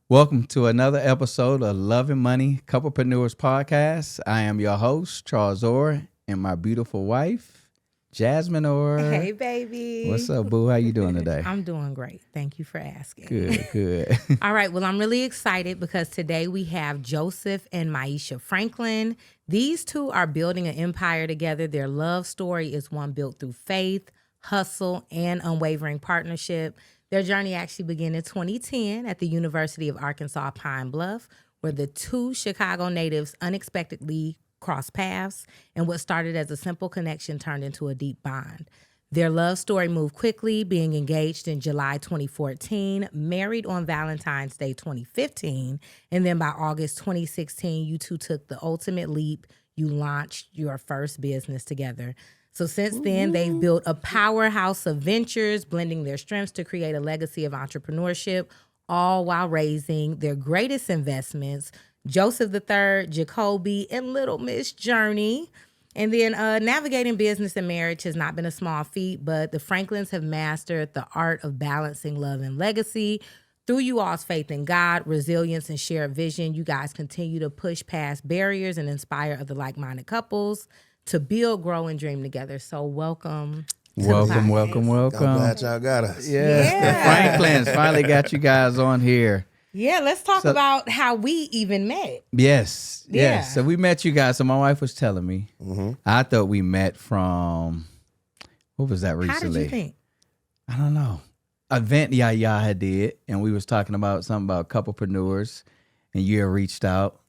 Welcome to another episode of Love Money Couplepreneurs podcast. I am your host, Charles Orr, and my beautiful wife, Jazmine Orr. Hey, baby. What's up, boo? How you doing today? I'm doing great. Thank you for asking. Good. All right. Well, I'm really excited because today we have Joseph and Myeshia Franklin. These two are building an empire together. Their love story is one built through faith, hustle, and unwavering partnership. Their journey actually began in 2010 at the University of Arkansas Pine Bluff, where the two Chicago natives unexpectedly crossed paths, and what started as a simple connection turned into a deep bond. Their love story moved quickly, being engaged in July 2014, married on Valentine's Day 2015, and then by August 2016, you two took the ultimate leap. You launched your first business together. So since then, they've built a powerhouse of ventures, blending their strengths to create a legacy of entrepreneurship, all while raising their greatest investments, Joseph III, Jacoby, and little Miss Journey. And then navigating business and marriage has not been a small feat, but the Franklins have mastered the art of balancing love and legacy. Through you all's faith in God, resilience, and shared vision, you guys continue to push past barriers and inspire other like-minded couples to build, grow, and dream together. So welcome. Welcome. I'm glad y'all got us. Yes, the Franklins finally got you guys on here. Yeah, let's talk about how we even met. Yes. Yeah. So we met you guys. So my wife was telling me, I thought we met from, what was that recently? How did you think? I don't know. Event y'all had did, and we was talking about something about couplepreneurs, and you had reached out.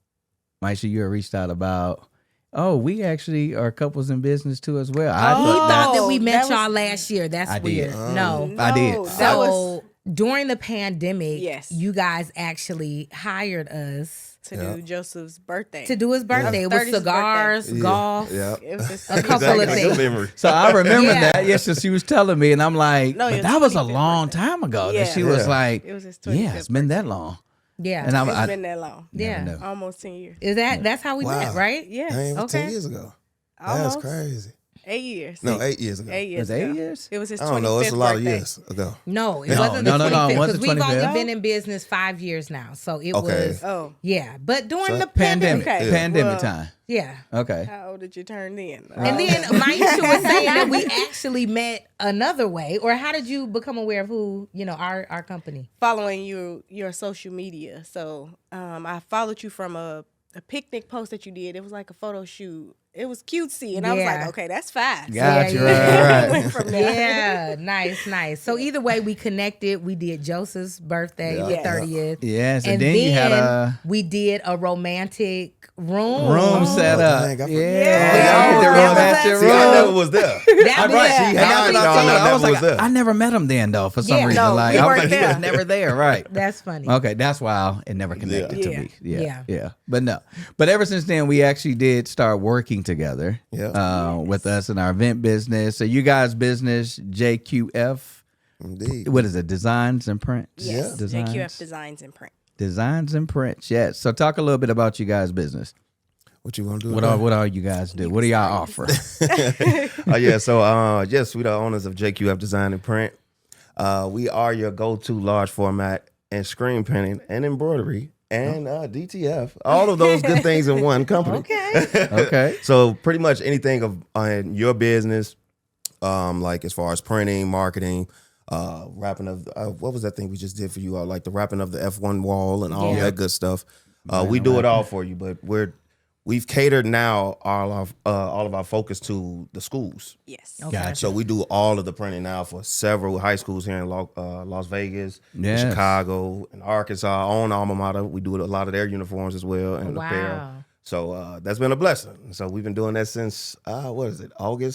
Myeshia, you had reached out about, we actually are couples in business too as well. I thought that we met y'all last year. That's weird. No, I did. So during the pandemic, Yes. you guys actually hired us to do Joseph's birthday. to do his birthday. It was 30th cigars, golf, It was his a couple of things. memory. So I remember Yeah. that. Yes, so she was telling me, and I'm like, No, but your that was a 25th long birthday. time ago. Yeah. And she was Yeah. like, It was his 25th yeah, it's been that long. Yeah. And It's been that long. Yeah. Never knew. Almost 10 years. Is that's how we met, right? Yes. Dang, it was Okay. 10 years ago. Almost. That's crazy. 8 years. No, 8 years ago. 8 years Was it 8 ago. years? It was his 25th I don't know. It's a lot birthday. of years ago. No, it No, wasn't no, the no, 25th it wasn't because we've 25th. only been in business 5 years now. So it Okay. was, Oh. yeah. But during So the Pandemic. pandemic, Okay. Pandemic Well, time. yeah. Okay. How old did you turn then? And then Myeshia was saying that we actually met another way. Or how did you become aware of who, our company? Following your social media. So I followed you from a picnic post that you did. It was like a photo shoot. It was cutesy. And I was Yeah. like, okay, that's fast. Got you. yeah. Right. Went from there. Yeah, nice. So either way, we connected. We did Joseph's birthday, the Yeah. 30th. Yes. And And then you had a we did a romantic room. room set up. dang, I forgot. Yeah. that The was romantic us. See, I never room. was there. That Right. was- And Now that's what I I know told her. I I was never like, was there. I never met him then, though, for some Yeah. reason. No, Like, we I was weren't like, he was there. never there. Right. That's funny. Okay, that's why it never connected to Yeah. me. Yeah. Yeah. But no. But ever since then, we actually did start working together with us in our event business. So you guys' business, JQF, Indeed. what is it? Designs and prints? Yes. Designs? JQF Designs and Print. Designs and prints, yes. So talk a little bit about you guys' business. What you want to do? What all you guys do? What do y'all offer? Yes, we the owners of JQF Design and Print. We are your go-to large format and screen printing and embroidery and DTF. All of those good things in one company. Okay. Okay. So pretty much anything of in your business, like as far as printing, marketing, wrapping of what was that thing we just did for you all? Like the wrapping of the F1 wall and all Yeah. that good stuff. We do it all for you, but we've catered now all of our focus to the schools. Yes. Okay. Gotcha. So we do all of the printing now for several high schools here in Las Vegas, Yes. Chicago, and Arkansas. Our own alma mater. We do a lot of their uniforms as well and apparel. Wow. So that's been a blessing. So we've been doing that since August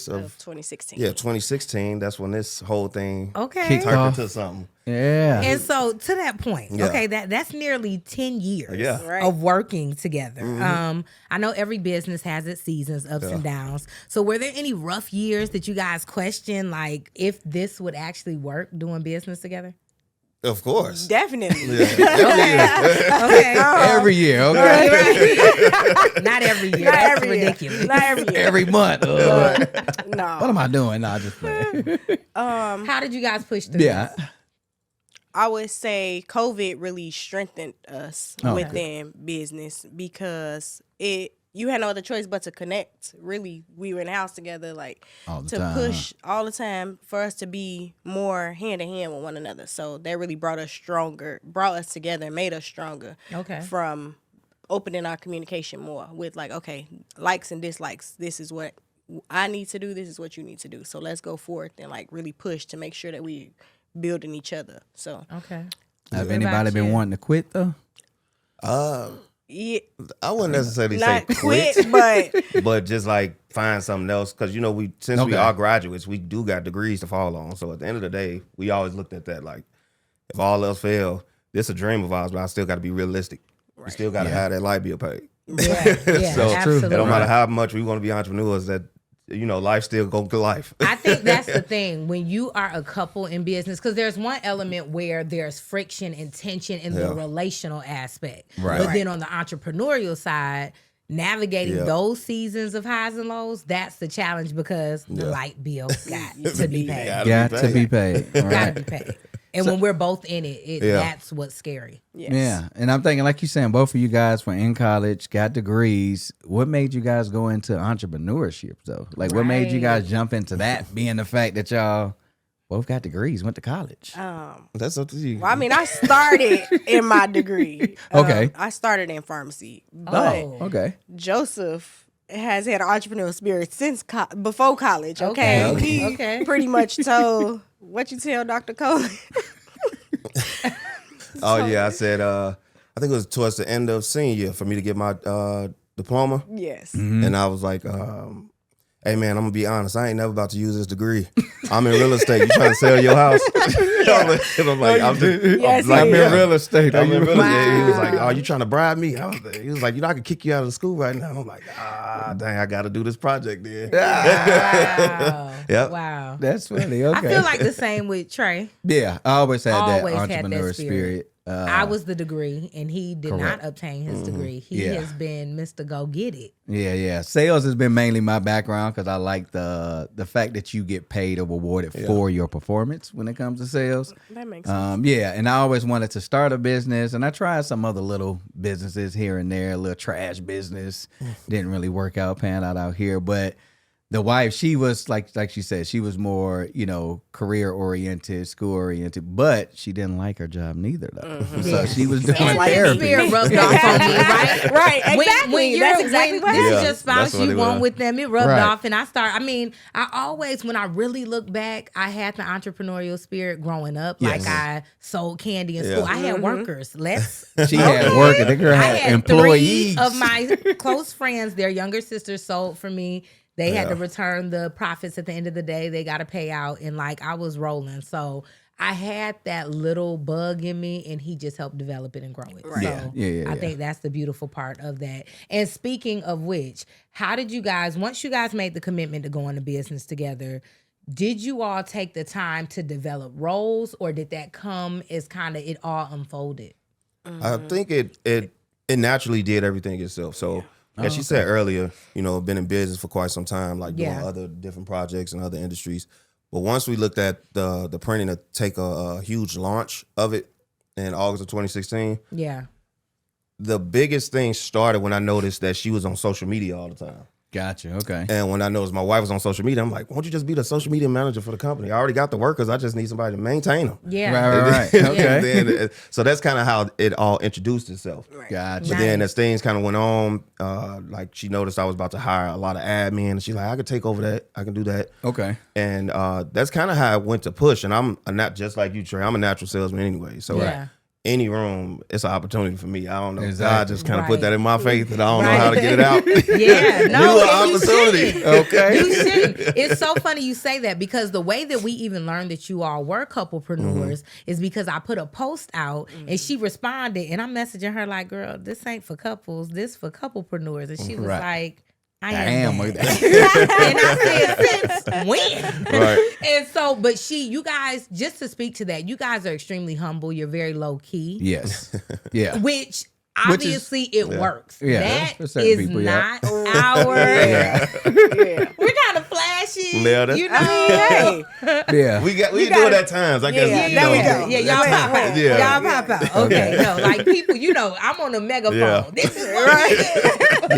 Of of 2016. 2016. That's when this whole thing Okay. Kicked turned off. into something. Yeah. And so to that point, Yeah. okay, that's nearly 10 years Yeah. Right. of working together. I know every business has its seasons, ups and downs. So were there any rough years that you guys questioned, like if this would actually work doing business together? Of course. Definitely. Okay. Every year, okay. Not every year. Not That's every year. ridiculous. Not every year. Every month. No. What am I doing? No, just playing. How did you guys push through Yeah. this? I would say COVID really strengthened us within business because you had no other choice but to connect. Really, we were in the house together, like push all the time for us to be more hand in hand with one another. So that really brought us together, and made us stronger. Okay. From opening our communication more with like, okay, likes and dislikes. This is what I need to do. This is what you need to do. So let's go forth and like really push to make sure that we building each other. So okay. Have anybody been wanting to quit though? Yeah, I wouldn't necessarily not say quit, but just like find something else. Because since we are graduates, we do got degrees to fall on. So at the end of the day, we always looked at that like, if all else fail, this a dream of ours, but I still got to be realistic. Right. We still got to have that light bill paid. Yeah, so absolutely. It don't matter how much we want to be entrepreneurs, that life still go to life. I think that's the thing when you are a couple in business, because there's one element where there's friction and tension in the relational aspect. Right. But then on the entrepreneurial side, navigating those seasons of highs and lows, that's the challenge because the light bill got to be paid. Got to be paid. Right. Got to be paid. And when we're both in it, that's what's scary. Yes. Yeah. And I'm thinking, like you're saying, both of you guys were in college, got degrees. What made you guys go into entrepreneurship, though? Like, what made you guys jump into that, being the fact that y'all both got degrees, went to college? That's up to you. Well, I mean, I started in my degree. Okay. I started in pharmacy. But Okay. Joseph has had an entrepreneurial spirit since before college, okay? He pretty much told... What you tell Dr. Cole? I said, I think it was towards the end of senior year for me to get my diploma. Yes. Mm-hmm. And I was like, hey man, I'm gonna be honest, I ain't never about to use this degree. I'm in real estate. You trying to sell your house? And I'm like, I'm in real estate. I'm in real estate. He was like, oh, you trying to bribe me? He was like, I could kick you out of the school right now. And I'm like, dang, I got to do this project then. Wow. Yep. Wow. That's funny. Okay. I feel like the same with Trey. Yeah, I always had that Always had that entrepreneur spirit. spirit. I was the degree, and he did Correct. not obtain his degree. He has been Mr. Go Get It. Yeah. Sales has been mainly my background because I like the fact that you get paid or rewarded for your performance when it comes to sales. That makes sense. And I always wanted to start a business, and I tried some other little businesses here and there, a little trash business. Didn't really work out, pan out here, but the wife, she was like she said, she was more, career oriented, school oriented, but she didn't like her job neither, though. So she was doing therapy. Spirit rubbed off on me, right? Right, exactly. When That's exactly what this happened. is your spouse, you want with them. It rubbed Right. off, and I always, when I really look back, I had the entrepreneurial spirit growing up. Yes. Like I sold candy in school. I had workers. She had workers. The girl I had had employees. 3 of my close friends, their younger sisters sold for me. They had to return the profits at the end of the day. They got to pay out. And I was rolling. So I had that little bug in me, and he just helped develop it and grow it. Right. So I think that's the beautiful part of that. And speaking of which, how did you guys, once you guys made the commitment to go into business together, did you all take the time to develop roles, or did that come as kind of it all unfolded? I think it naturally did everything itself. So as she said earlier, been in business for quite some time, like doing other different projects and other industries. But once we looked at the printing to take a huge launch of it in August of 2016, the biggest thing started when I noticed that she was on social media all the time. Gotcha. Okay. And when I noticed my wife was on social media, I'm like, why don't you just be the social media manager for the company? I already got the workers. I just need somebody to maintain them. Yeah. Right. Okay. And then, so that's kind of how it all introduced itself. Right. Gotcha. But then as things kind of went on, like she noticed I was about to hire a lot of admin, and she's like, I could take over that. I can do that. Okay. And that's kind of how I went to push. And I'm not just like you, Trey. I'm a natural salesman anyway. So any room, it's an opportunity for me. I don't know. Exactly. God just kind of put that in my faith, and I don't know how to get it out. No, New and opportunity. Okay. You shouldn't. It's so funny you say that, because the way that we even learned that you all were couplepreneurs is because I put a post out and she responded, and I'm messaging her like, girl, this ain't for couples, this for couplepreneurs. And she was like, I am. Damn. And I said, since when? Right. And so, but you guys, just to speak to that, you guys are extremely humble. You're very low key. Yes. Yeah. Which obviously it works. Yeah, That for certain is people, not our. Yeah. We're kind of flat flashy. Yeah, You know, Hey, Yeah. we do gotta- it at times. I guess. Yeah, you there know, we go. Yeah, y'all pop out. Yeah. Y'all pop out. Okay, no, like people, you know, I'm on a megaphone. Yeah. This is what we do.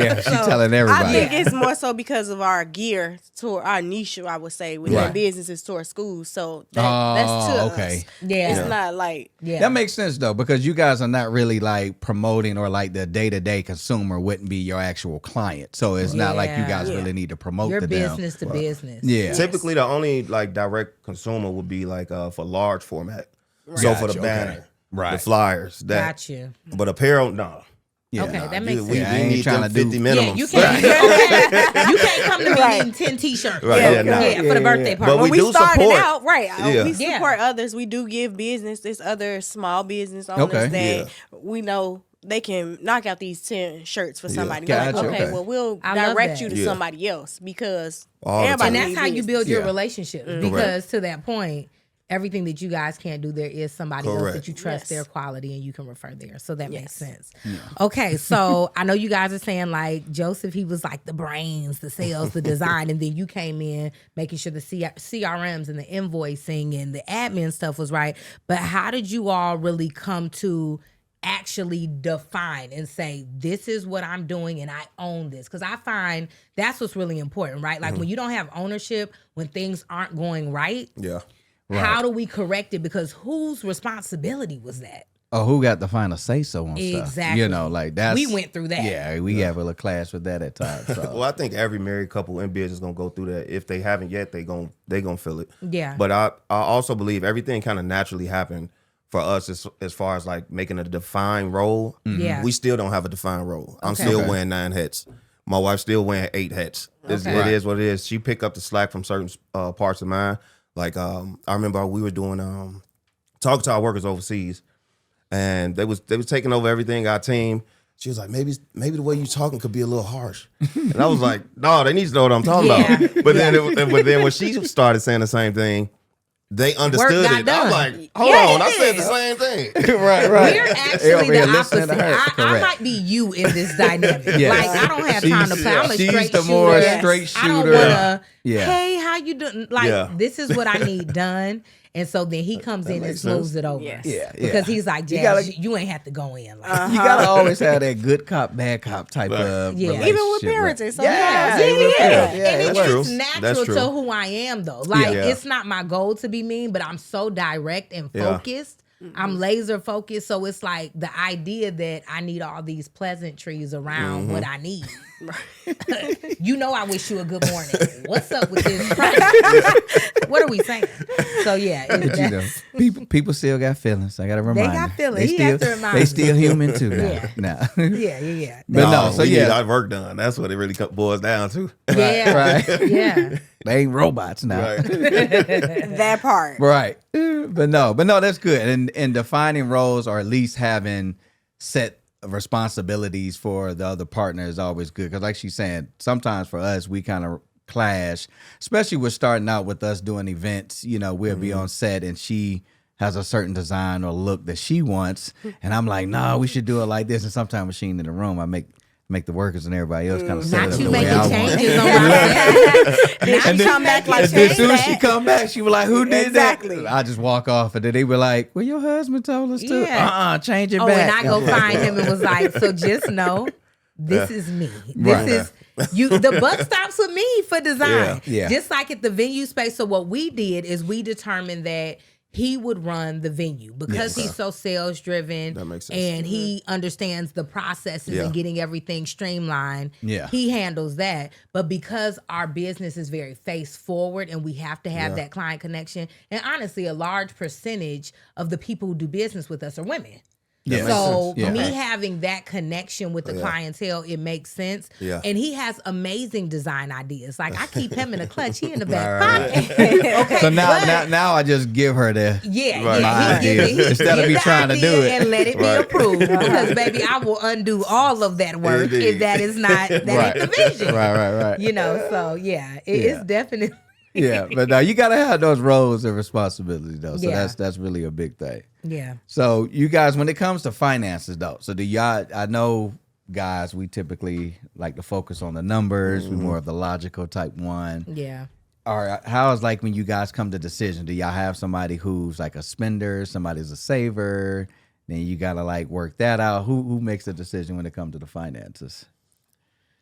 Yeah, she's telling I everybody. think it's more so because of our gear toward our niche, I would say, within Right. businesses toward schools. So that's to okay. us. Yeah. It's not like Yeah. That makes sense though, because you guys are not really like promoting, or like the day-to-day consumer wouldn't be your actual client. So it's not like you guys Yeah. really need to promote Your to them. business to business. Yeah. Typically, the only like direct consumer would be like for large format. So for the Gotcha, banner, okay. Right. the flyers, that. Got you. But apparel, no. Yeah. Okay, that You- makes we, sense. I we ain't need trying them to do- 50 Yeah, minimums. you can't. Okay. You can't come to me Right. needing 10 t-shirts. Right, yeah, no. for the birthday Yeah. party. But when we we do started support. out, right? Yeah. We Yeah. support others. We do give business. There's other small business owners Okay. that we know they can knock out these 10 shirts for somebody. We're Gotcha, like, okay, okay. well, we'll I love direct that. you to Yeah. somebody else because All the everybody time. And that's needs how you business. build your Yeah. relationships. Because to that point, everything that you guys can't do, there is somebody else Correct. that you trust Yes. their quality and you can refer there. So that makes Yes. sense. Okay, so I know you guys are saying like Joseph, he was like the brains, the sales, the design, and then you came in making sure the CRMs and the invoicing and the admin stuff was right. But how did you all really come to actually define and say, this is what I'm doing and I own this? Because I find that's what's really important, right? Like when you don't have ownership, when things aren't going right, Yeah. how do we correct it? Because whose responsibility was that? Oh, who got the final say so on stuff? Exactly. You know, like that's We went through that. Yeah, we have a little class with that at times. So. Well, I think every married couple in business gonna go through that. If they haven't yet, they gonna feel it. Yeah. But I also believe everything kind of naturally happened for us as far as like making a defined role. Yeah. We still don't have a defined role. I'm Okay. still Okay. wearing 9 hats. My wife's still wearing 8 hats. Okay. It is what it is. She picked up the slack from certain parts of mine. Like I remember we were doing talking to our workers overseas, and they was taking over everything. Our team. She was like, maybe the way you talking could be a little harsh, and I was like, no, they need to know what I'm talking Yeah. about. But then when she started saying the same thing, they understood got it. done. I'm like, hold Yeah, on, I it said the is. same thing. right, right. We're Over actually here the listening opposite. to her. I Correct. might be you in this dynamic. Yes. Like I don't have time to play. I'm a She's straight the shooter. more Yes. straight I don't shooter. wanna. Yeah. Hey, how you doing? Like Yeah. this is what I need done. And so then he comes in and makes smooths sense. it over. Yes. Yeah, Because yeah. he's like, You Jazz, gotta- you ain't have to go in. Like, You gotta always have that good cop, bad cop type Right. of Yeah. relationship. Even with right? parenting. So Yeah, yeah, even with yeah. parents. Yeah, and it it's works. true. natural That's true. to who I am, though. Like, Yeah. it's not my goal to be mean, but I'm so direct and Yeah. focused. I'm laser focused. So it's like the idea that I need all these pleasantries around what I need. You know, I wish you a good morning. What's up with this? What are we saying? So, yeah. But you know, people still got feelings. I gotta remind got them. feelings. They He still, has to remind they them. still human too. Now. Yeah. Now. Yeah. But no, so we need yeah, our work done. That's what it really boils down to. Yeah. right. Yeah. They ain't robots now. Right. That part. Right. But no, that's good. And defining roles, or at least having set responsibilities for the other partner, is always good. Because like she's saying, sometimes for us, we kind of clash, especially with starting out with us doing events. You know, we'll be on set and she has a certain design or look that she wants. And I'm like, no, we should do it like this. And sometimes when she ain't in the room, I make the workers and everybody else kind of set it Not up you the way I making want. changes on my Then she come back like, And then as change soon as she that. come back, she was like, "Who did Exactly. that?" I just walk off, and then they were like, "Well, your husband told us to. Yeah. Change it Oh, back." and I go find him and was like, so just know, this is me. Right. This is you. The buck stops with me for design. Yeah. Just like at the venue space. So what we did is we determined that he would run the venue because he's so sales driven. That makes sense. And he understands the processes Yeah. and getting everything streamlined. Yeah. He handles that. But because our business is very face forward and we have to have Yeah. that client connection, and honestly, a large percentage of the people who do business with us are women. Yeah. So Yeah. me having that connection with the clientele, it makes sense. Yeah. And he has amazing design ideas. Like I keep him in the clutch, he in the back Right, pocket. Okay. So but- now I just give her the yeah, Right. yeah. My idea. Instead of me the trying to idea do it. and let it be Right. approved. Because baby, I will undo all of that work Indeed. if that is not that Right. ain't the vision. right. You know, so yeah, Yeah. it's definitely Yeah, but no, you gotta have those roles and responsibilities though. So Yeah. that's really a big thing. yeah. So you guys, when it comes to finances though, so do y'all? I know guys, we typically like to focus on the numbers. We're more of the logical type one. Yeah. all right, how is like when you guys come to decision? Do y'all have somebody who's like a spender, somebody's a saver? Then you gotta like work that out. Who makes the decision when it comes to the finances?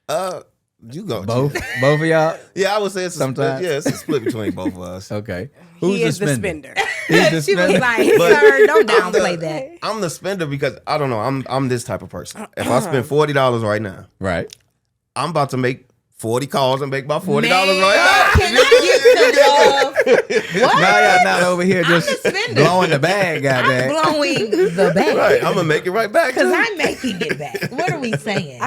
You go. Both of y'all? Yeah, I would say it's Sometimes. a split. Yeah, it's a split between both of us. Okay. He is the spender. He's the She was spender? like, sir, don't downplay that. I'm the spender because I don't know. I'm this type of person. If I spend $40 right now, Right. I'm about to make 40 calls and make my $40 Man, right can I get some love? What? Now y'all not over here I'm just the spender. blowing the bag, I'm goddamn. blowing the now. bag. Right, I'm gonna make it right back. Because too. I'm making it back. What are we saying?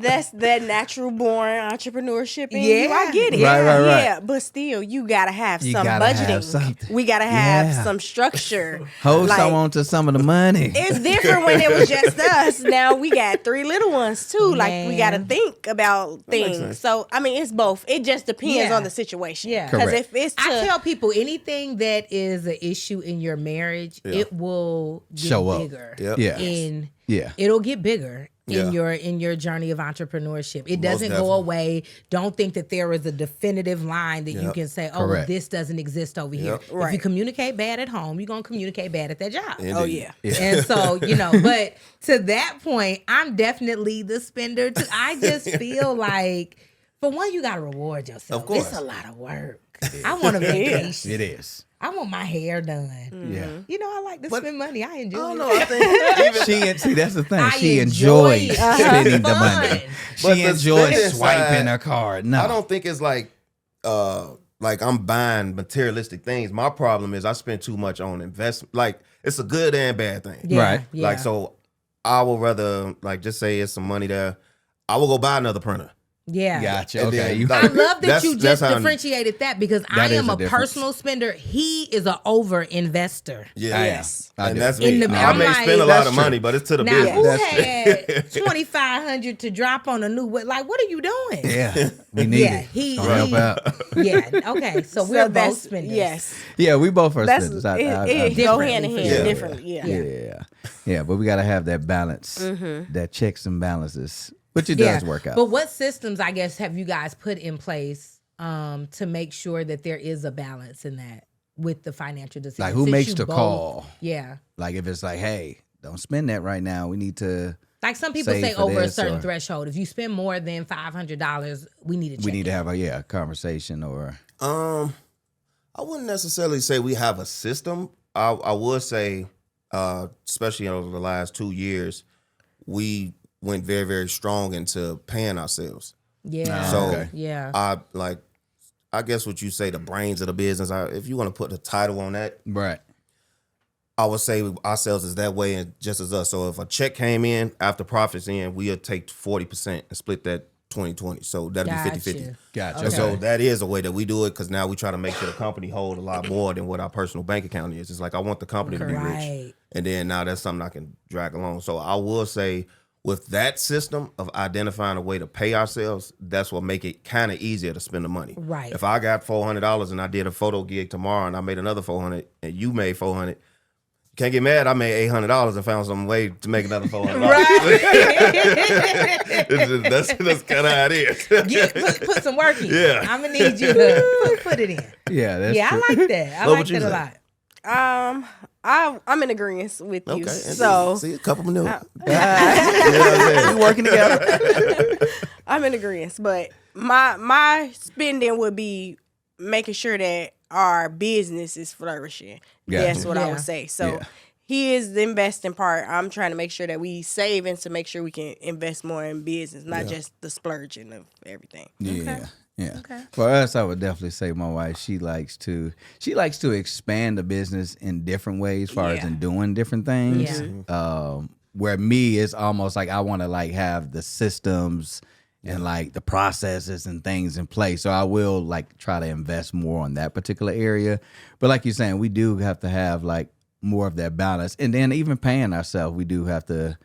That's that natural born entrepreneurship in Yeah. you. I get it. Right. Yeah, but still, you gotta have You some gotta budgeting. have something. We gotta have Yeah. some structure. Hold Like, some on to some of the money. It's different when it was just us. Now we got 3 little ones too. Like we gotta Man. think about makes things. sense. So I mean, it's both. It just depends Yeah. on the situation. Yeah. Because Correct. if it's I tell people anything that is an issue in your marriage, it will get Show up. bigger. Yep. Yeah. In Yeah. it'll get bigger Yeah. in your journey of entrepreneurship. It Most doesn't go definitely. away. Don't think that there is a definitive line that you Yep. can say, oh, Correct. this doesn't exist over here. Yep. If you Right. communicate bad at home, you're gonna communicate bad at that job. Indeed. oh yeah. And so, but to that point, I'm definitely the spender too. I just feel like, for one, you gotta reward yourself. Of course. It's a lot of work. I want a vacation. It is. I want my hair done. Yeah. You know, I like to spend money. I enjoy I don't it. know. I think even See, that's the thing. I She enjoy enjoys it. spending the Fun. money. But She the enjoys spending swiping side, her card. No. I don't think it's like I'm buying materialistic things. My problem is I spend too much on investment. Like it's a good and bad thing. Yeah, Right. yeah. Like so, I would rather like just say it's some money there. I will go buy another printer. Yeah. Gotcha. And Okay. then, You, I like, love that that's- you that's just how I'm- differentiated that because That I is am a a difference. personal spender. He is an over investor. Yeah, I am. Yes. I and do. that's In me. the- I I'm may like- spend a lot That's of true. money, but it's to the Now, business. who That's had 2,500 to drop on a new? Like, what are you doing? Yeah. We need Yeah, it. he- Gonna help he- out. Yeah. Okay. So we're both that's spenders. yes. Yeah, we both are That's spenders. it go hand in hand Yeah. differently. Yeah. Yeah, but we got to have that balance, that checks and balances, which it Yeah. does work out. But what systems, I guess, have you guys put in place to make sure that there is a balance in that with the financial decisions? Like, who Since makes you the both- call? Yeah. Like if it's like, hey, don't spend that right now. We need to Like some people Save say for over a this certain or- threshold. If you spend more than $500, we need to check. we need to have a conversation or I wouldn't necessarily say we have a system. I would say, especially over the last 2 years, we went very, very strong into paying ourselves. Yeah. So okay. Yeah. I guess what you say, the brains of the business. If you want to put the title on that, right. I would say ourselves is that way, and just as us. So if a check came in after profits in, we'll take 40% and split that 20-20. So that'll be 50-50. Gotcha. And so that is a way that we do it because now we try to make sure the company hold a lot more than what our personal bank account is. It's like I want the company to be Right. rich. And then now that's something I can drag along. So I will say with that system of identifying a way to pay ourselves, that's what make it kind of easier to spend the money. Right. If I got $400 and I did a photo gig tomorrow and I made another $400 and you made $400, can't get mad. I made $800 and found some way to make another $400. that's kind of how it is. Put some work in. Yeah. I'm gonna need you to put it in. Yeah, that's Yeah, true. I like that. I What like would you that a say? lot. I'm in agreement with you. Okay. And So see a couple minutes. We working together. I'm in agreement. But my spending would be making sure that our business is flourishing. Gotcha. That's what I Yeah. would say. So Yeah. he is the investing part. I'm trying to make sure that we saving to make sure we can invest more in business, not just the splurging of everything. Yeah. Yeah. Okay. For us, I would definitely say my wife, she likes to expand the business in different ways, as far as Yeah. in doing different things. Where me, it's almost like I want to like have the systems and like the processes and things in place. So I will like try to invest more on that particular area. But like you're saying, we do have to have like more of that balance. And then even paying ourselves, we do have to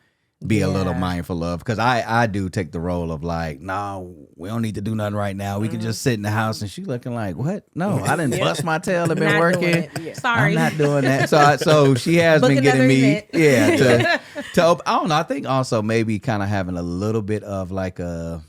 be a little Yeah. mindful of, because I do take the role of like, no, we don't need to do nothing right now. We can just sit in the house. And she looking like, what? No, I didn't bust my tail. I've been Not working. doing it. Yeah. Sorry. I'm not doing that. So she has Book been getting another me, event. to I don't know. I think also maybe kind of having a little bit of like a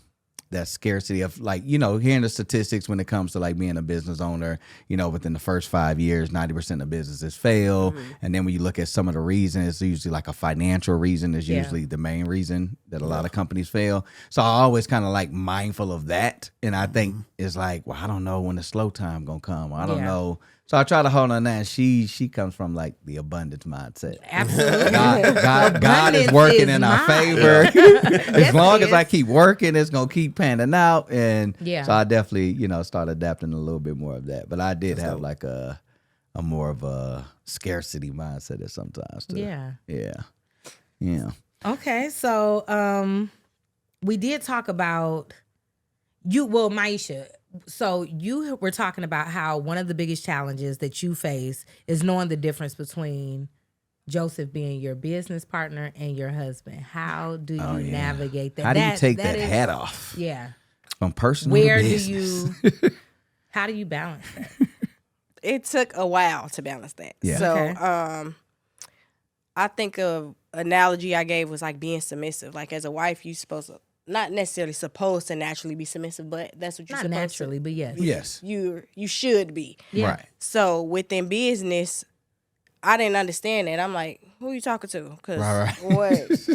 that scarcity of like, hearing the statistics when it comes to like being a business owner, within the first 5 years, 90% of businesses fail. And then when you look at some of the reasons, it's usually like a financial reason is usually the main reason that a lot of companies fail. So I always kind of like mindful of that. And I think it's like, well, I don't know when the slow time gonna come. I don't know. So I try to hold on that. And she comes from like the abundance mindset. Absolutely. God is working in our favor. As long as I keep working, it's gonna keep panning out. And so I definitely, start adapting a little bit more of that. But I did have like a more of a scarcity mindset at sometimes too. Yeah. Okay, so we did talk about Myeshia. So you were talking about how one of the biggest challenges that you face is knowing the difference between Joseph being your business partner and your husband. How do you navigate that? How do you take that hat off? Yeah. From personal to business. How do you balance that? It took a while to balance that. Yeah. So I think of analogy I gave was like being submissive. Like as a wife, you supposed to not necessarily supposed to naturally be submissive, but that's what you're not supposed naturally, to. but yes. Yes. You should be. Yeah. Right. So within business, I didn't understand that. I'm like, who are you talking to? Because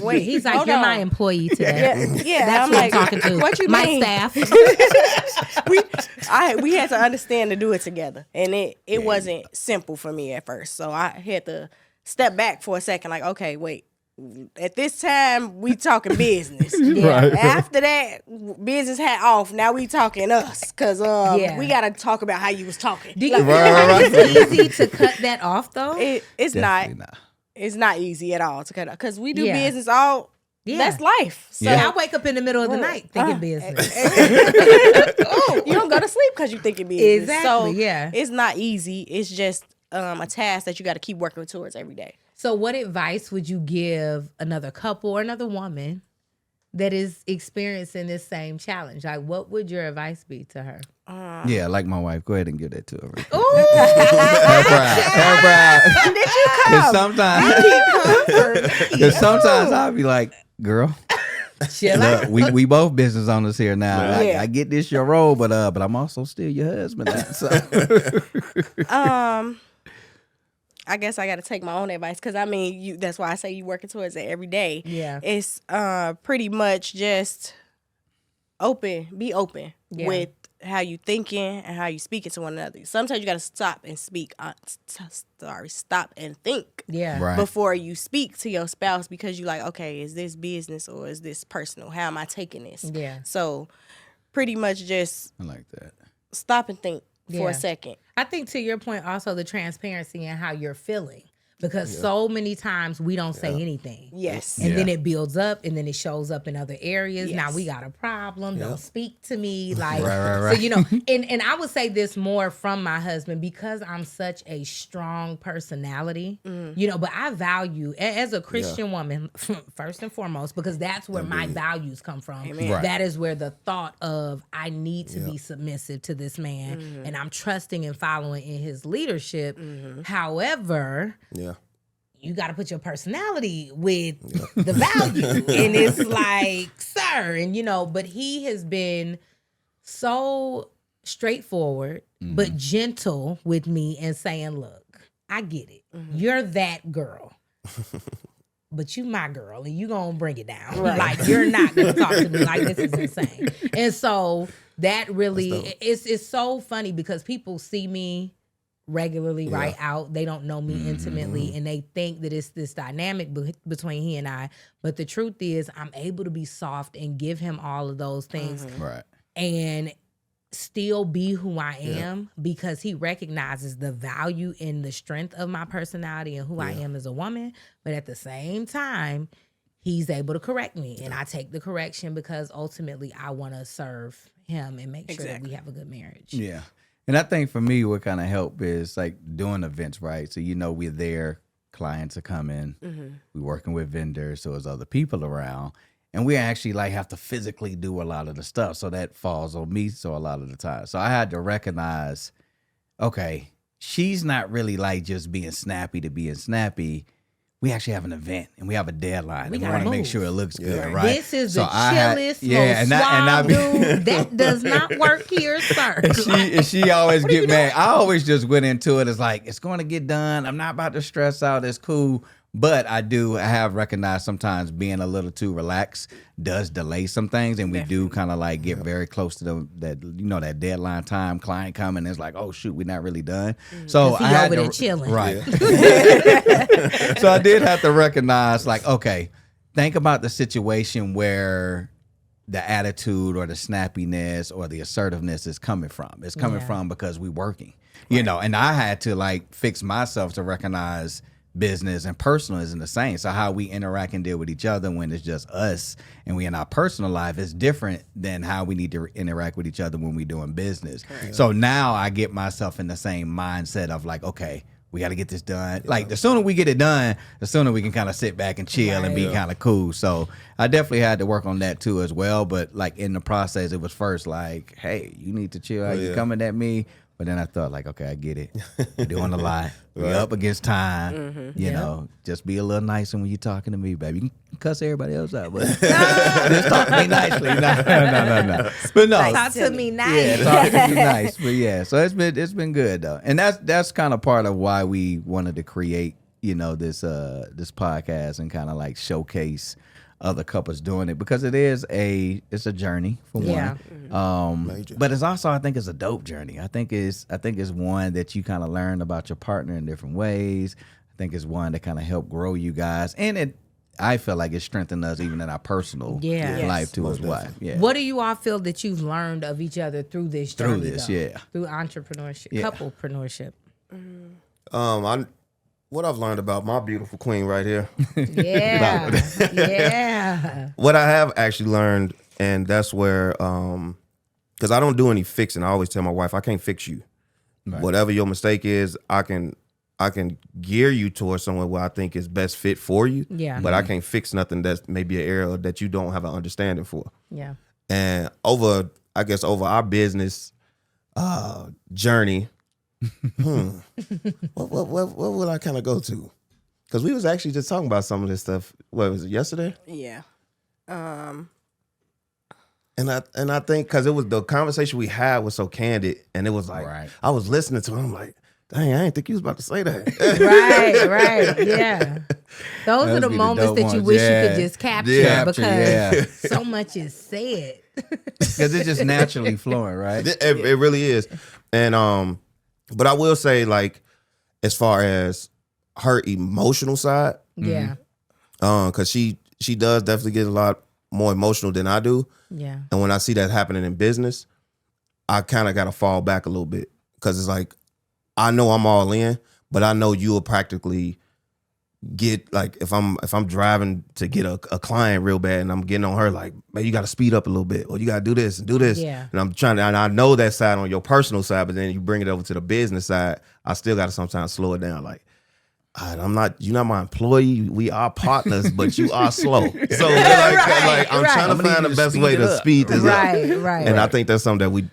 wait, he's like, you're my employee today. Yeah. That's I'm what like, I'm talking to. What you my mean? staff. we had to understand to do it together, and it wasn't simple for me at first. So I had to step back for a second. Like, okay, wait. At this time, we talking business. Right. After that, business hat off. Now we talking us, cause we gotta talk about how you was talking. Do you feel like it's easy to cut that off though? It's Definitely not. not. It's not easy at all to cut off, cause we do business all. Yeah. That's life. So I wake up in the middle of the night thinking business. You don't go to sleep because you thinking business. Exactly. So it's not easy. It's just a task that you got to keep working towards every day. So what advice would you give another couple or another woman that is experiencing this same challenge? Like, what would your advice be to her? Yeah, like my wife. Go ahead and give that to her. Ooh, Her bride. Did you come? Because sometimes I'll be like, girl, look, we both business owners here now. I get this your role, but I'm also still your husband. So. I guess I got to take my own advice because, I mean, that's why I say you working towards it every day. Yeah. It's pretty much just be open with how you thinking and how you speaking to one another. Sometimes you got to stop and speak. Stop and think before you speak to your spouse because you're like, okay, is this business or is this personal? How am I taking this? Yeah. So pretty much just I like that. Stop and think for a second. I think to your point also the transparency and how you're feeling. Because so many times we don't say anything. Yes. And then it builds up and then it shows up in other areas. Yes. Now we got a problem. Don't speak to me. Like, right. So, and I would say this more from my husband because I'm such a strong personality, but I value as a Christian woman, first and foremost, because that's where my values come from. Right. That is where the thought of I need to be submissive to this man and I'm trusting and following in his leadership. However, you got to put your personality with the value. And it's like, sir, and but he has been so straightforward, but gentle with me and saying, look, I get it. You're that girl. But you my girl and you gonna bring it down. Right. Like you're not gonna talk to me like this is insane. And so that really it's so funny because people see me regularly out. They don't know me intimately and they think that it's this dynamic between he and I. But the truth is I'm able to be soft and give him all of those things. Right. And still be who I am because he recognizes the value and the strength of my personality and who I am as a woman. But at the same time, he's able to correct me and I take the correction because ultimately I want to serve him and make sure that we have a good marriage. Yeah. And I think for me, what kind of help is like doing events, right? So, we're there, clients are coming, we're working with vendors, so there's other people around. And we actually like have to physically do a lot of the stuff. So that falls on me. So a lot of the time. So I had to recognize, okay, she's not really like just being snappy to being snappy, we actually have an event and we have a deadline. We and we want to make move. sure it looks good, right? This is So the I had- chillest, yeah, most and I suave dude. That does not work here, sir. and she always get mad. I always just went into it as like, it's going to get done. I'm not about to stress out. It's cool. But I have recognized sometimes being a little too relaxed does delay some things, and we do kind of like get very close to that deadline time. Client coming, it's like, oh shoot, we're not really done. So He I had over to there chilling. right. So I did have to recognize, like, okay, think about the situation where the attitude or the snappiness or the assertiveness is coming from. It's coming from because we're working, and I had to like fix myself to recognize business and personal isn't the same. So how we interact and deal with each other when it's just us and we in our personal life is different than how we need to interact with each other when we're doing business. Correct. So now I get myself in the same mindset of like, okay, we got to get this done. Like the sooner we get it done, the sooner we can kind of sit back and chill and be kind of cool. So I definitely had to work on that too as well. But like in the process, it was first like, hey, you need to chill out. You coming at me. But then I thought, like, okay, I get it. You're doing a lot. We're up against time. You know, just be a little nicer when you're talking to me, baby. You can cuss everybody else out, but just talk to me nicely. No. But no. Talk to me nice. Yeah, talk to me nice. But yeah, so it's been good, though. And that's kind of part of why we wanted to create, this podcast and kind of like showcase other couples doing it, because it's a journey for one. But it's also, I think it's a dope journey. I think it's one that you kind of learn about your partner in different ways. I think it's one that kind of help grow you guys, and I feel like it strengthened us even in our personal life too as well. Yeah. What do you all feel that you've learned of each other through this journey? Through entrepreneurship, couplepreneurship. What I've learned about my beautiful queen right here. Yeah. What I have actually learned, and that's where, because I don't do any fixing. I always tell my wife, I can't fix you. Right. Whatever your mistake is, I can gear you towards somewhere where I think is best fit for you. Yeah. But I can't fix nothing that's maybe an area that you don't have an understanding for. Yeah. And over our business journey, what would I kind of go to? Because we was actually just talking about some of this stuff. What was it, yesterday? Yeah. And I think because it was the conversation we had was so candid, and it was like I was listening to it, I'm like, dang, I didn't think you was about to say that. Right, yeah. Those are the moments that you wish you could just capture because so much is said. Because it's just naturally flowing, right? It really is. And but I will say, like, as far as her emotional side, because she does definitely get a lot more emotional than I do. Yeah. And when I see that happening in business, I kind of got to fall back a little bit, because it's like, I know I'm all in, but I know you will practically get, like, if I'm driving to get a client real bad and I'm getting on her like, man, you got to speed up a little bit, or you got to do this and do this. Yeah. And I'm trying to, and I know that side on your personal side, but then you bring it over to the business side, I still got to sometimes slow it down. Like, you're not my employee. We are partners, but you are slow. So I'm trying to find the best way to speed this up. Right. And I think that's something that we,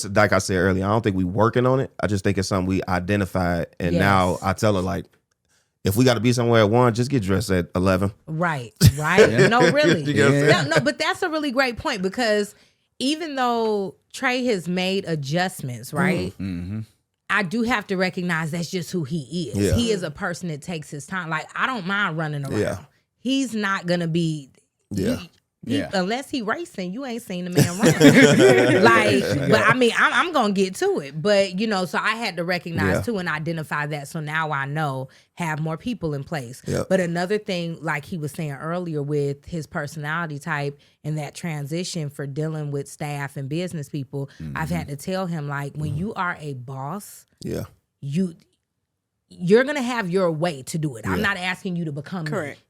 like I said earlier, I don't think we working on it. I just think it's something we identified. And now I tell her, like, if we got to be somewhere at 1, just get dressed at 11. Right. No, really. No, but that's a really great point, because even though Trey has made adjustments, right? Mm-hmm. I do have to recognize that's just who he is. Yeah. He is a person that takes his time. Like, I don't mind running around. Yeah. He's not going to be... unless he racing, you ain't seen the man run. But I mean, I'm gonna get to it. But so I had to recognize too and identify that. So now I know, have more people in place. Yep. But another thing, like he was saying earlier, with his personality type and that transition for dealing with staff and business people, I've had to tell him, like, when you are a boss, you're gonna have your way to do it. I'm not asking you to become correct. Me.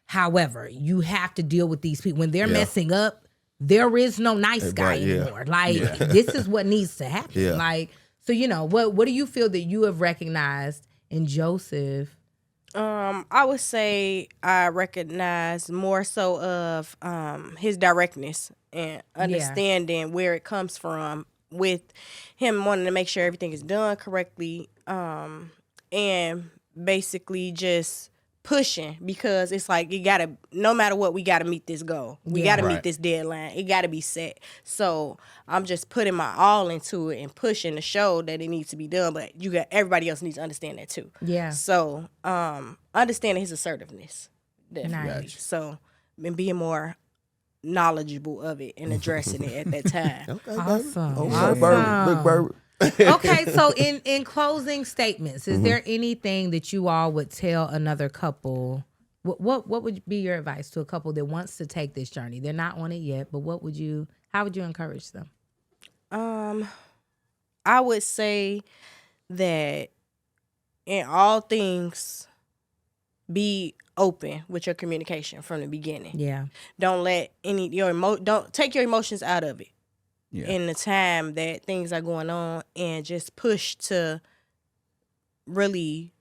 However, you have to deal with these people. When they're messing up, there is no nice guy anymore. Like, this is what needs to happen. Yeah. Like, so, what do you feel that you have recognized in Joseph? I would say I recognize more so of his directness and understanding where it comes from, with him wanting to make sure everything is done correctly, and basically just pushing, because it's like no matter what, we gotta meet this goal. We gotta meet this deadline. It gotta be set. So I'm just putting my all into it and pushing to show that it needs to be done. But everybody else needs to understand that too. Yeah. So understanding his assertiveness, definitely. Nice. So and being more knowledgeable of it and addressing it at that time. Okay, awesome. Big bird. Okay, so in closing statements, is there anything that you all would tell another couple? What would be your advice to a couple that wants to take this journey? They're not on it yet, but how would you encourage them? I would say that in all things, be open with your communication from the beginning. Yeah. Don't let don't take your emotions out of it. Yeah. In the time that things are going on, and just push to really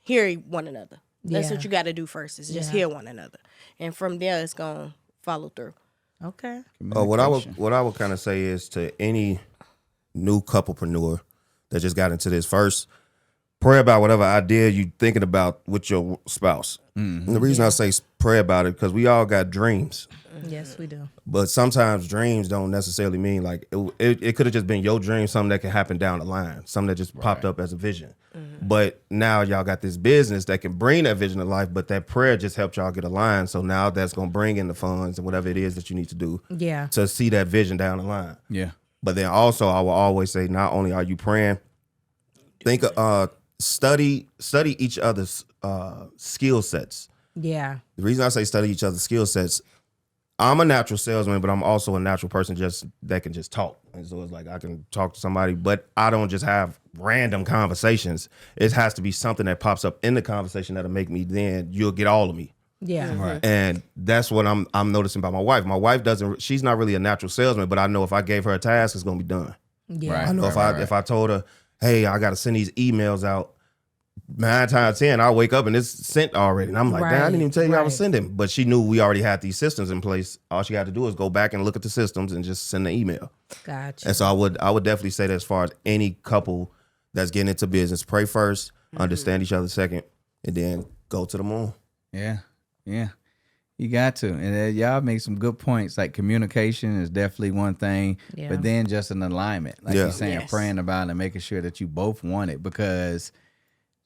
hear one another. That's what you got to do first, is just hear one another. And from there, it's going to follow through. Okay. What I would kind of say is to any new couplepreneur that just got into this, first, pray about whatever idea you're thinking about with your spouse. Mm-hmm. And the reason I say pray about it, because we all got dreams. Yes, we do. But sometimes dreams don't necessarily mean like it could have just been your dream, something that can happen down the line, something that just popped up as a vision. Mm-hmm. But now y'all got this business that can bring that vision to life, but that prayer just helped y'all get aligned. So now that's going to bring in the funds and whatever it is that you need to do to see that vision down the line. Yeah. But then also I will always say, not only are you praying, study each other's skill sets. Yeah. The reason I say study each other's skill sets, I'm a natural salesman, but I'm also a natural person that can just talk. And so it's like I can talk to somebody, but I don't just have random conversations. It has to be something that pops up in the conversation that'll make me, then you'll get all of me. Yeah. Right. And that's what I'm noticing about my wife. My wife she's not really a natural salesman, but I know if I gave her a task, it's going to be done. Yeah. Right. I know if I told her, hey, I got to send these emails out, 9 times 10, I'll wake up and it's sent already. And I'm like, damn, I didn't even tell you I was sending. But she knew we already had these systems in place. All she had to do is go back and look at the systems and just send the email. Gotcha. And so I would definitely say that as far as any couple that's getting into business, pray first, understand each other second, and then go to the moon. Yeah. Yeah. You got to. And y'all make some good points. Like communication is definitely one thing, but then just an alignment. Like you're saying, praying about it and making sure that you both want it, because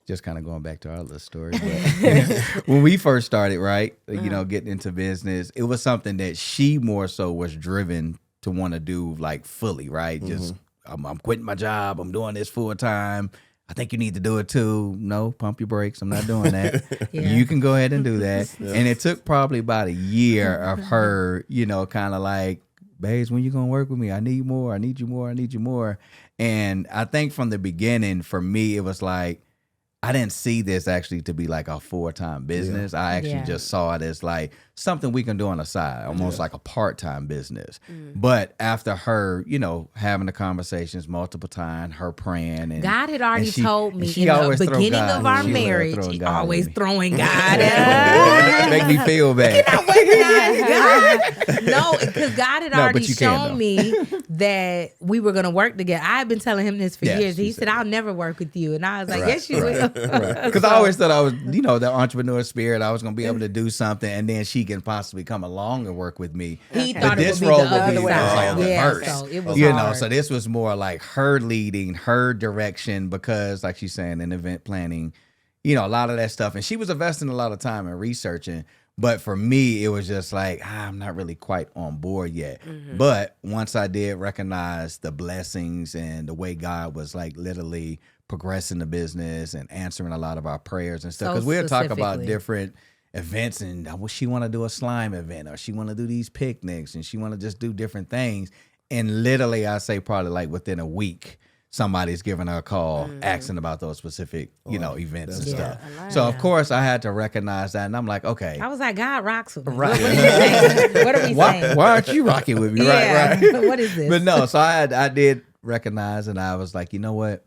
just kind of going back to our little story. But when we first started, right, getting into business, it was something that she more so was driven to want to do like fully, right? Just, I'm quitting my job. I'm doing this full time. I think you need to do it too. No, pump your brakes. I'm not doing that. You can go ahead and do that. And it took probably about a year of her, kind of like, babes, when you going to work with me? I need more. I need you more. I need you more. And I think from the beginning, for me, it was like, I didn't see this actually to be like a full-time business. Yeah. I actually just saw it as like something we can do on the side, almost like a part-time business. But after her, having the conversations multiple times, her praying. And God had already told me in the beginning of our marriage, always throwing God at us. Make me feel bad. God. No, because God had already shown me that we were going to work together. I had been telling him this for years. He said, I'll never work with you. And I was like, yes, you will. Because I always thought I was, the entrepreneur spirit. I was going to be able to do something, and then she can possibly come along and work with me. He thought it would be the other way around. So it was hard. So this was more like her leading, her direction, because like she's saying in event planning, a lot of that stuff. And she was investing a lot of time in researching. But for me, it was just like, I'm not really quite on board yet. But once I did recognize the blessings and the way God was like literally progressing the business and answering a lot of our prayers and stuff, because we'll talk about different events, and she want to do a slime event, or she want to do these picnics, and she want to just do different things. And literally, I say probably like within a week, somebody's giving her a call, asking about those specific, events and stuff. So of course I had to recognize that, and I'm like, okay. I was like, God rocks with me. Right. What are we saying? Why aren't you rocking with me? Right. What is this? But no, so I did recognize, and I was like, you know what?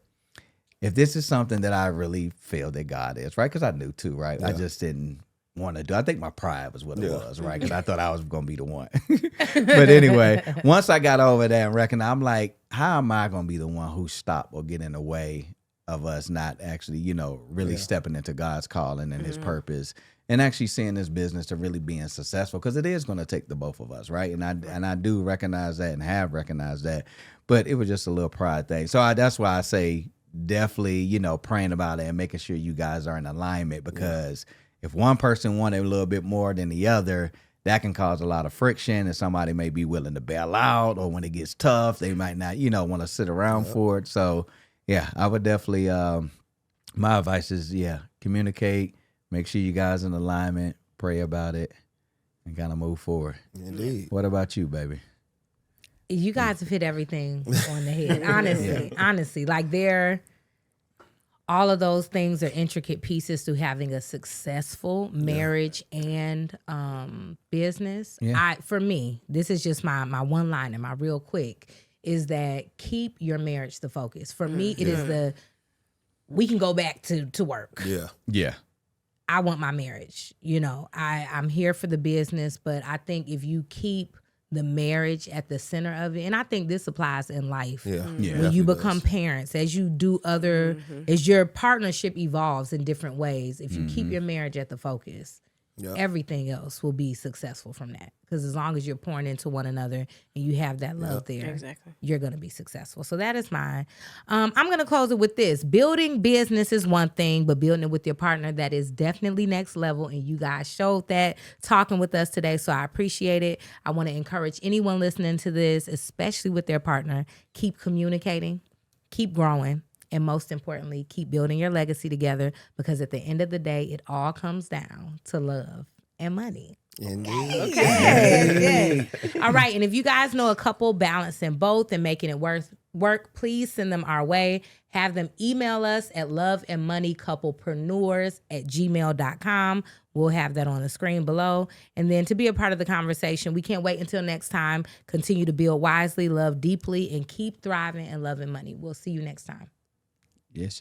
If this is something that I really feel that God is, right? Because I knew too, right? I just didn't want to do. I think my pride was what it was, right? Because I thought I was going to be the one. But anyway, once I got over that and recognized, I'm like, how am I going to be the one who stop or get in the way of us not actually, really stepping into God's calling and his purpose and actually seeing this business to really being successful, because it is going to take the both of us, right? And I do recognize that and have recognized that, but it was just a little pride thing. So that's why I say definitely, praying about it and making sure you guys are in alignment, because if one person wanted a little bit more than the other, that can cause a lot of friction, and somebody may be willing to bail out, or when it gets tough, they might not, want to sit around for it. So yeah, I would definitely, my advice is, communicate, make sure you guys in alignment, pray about it, and kind of move forward. Indeed. What about you, baby? You guys have hit everything on the head. Honestly, like all of those things are intricate pieces to having a successful marriage and business. Yeah. For me, this is just my one liner, my real quick, is that keep your marriage the focus. For me, it is we can go back to work. Yeah. Yeah. I want my marriage. I'm here for the business, but I think if you keep the marriage at the center of it, and I think this applies in life. Yeah. When you become parents, as you do as your partnership evolves in different ways, if you keep your marriage at the focus, everything else will be successful from that. Because as long as you're pouring into one another and you have that love there, you're going to be successful. So that is mine. I'm going to close it with this. Building business is one thing, but building it with your partner, that is definitely next level. And you guys showed that talking with us today. So I appreciate it. I want to encourage anyone listening to this, especially with their partner, keep communicating, keep growing, and most importantly, keep building your legacy together, because at the end of the day, it all comes down to love and money. Indeed. Okay. All right. And if you guys know a couple balancing both and making it work, please send them our way. Have them email us at loveandmoneycouplepreneurs@gmail.com. We'll have that on the screen below. And then to be a part of the conversation, we can't wait until next time. Continue to build wisely, love deeply, and keep thriving and loving money. We'll see you next time. Yes.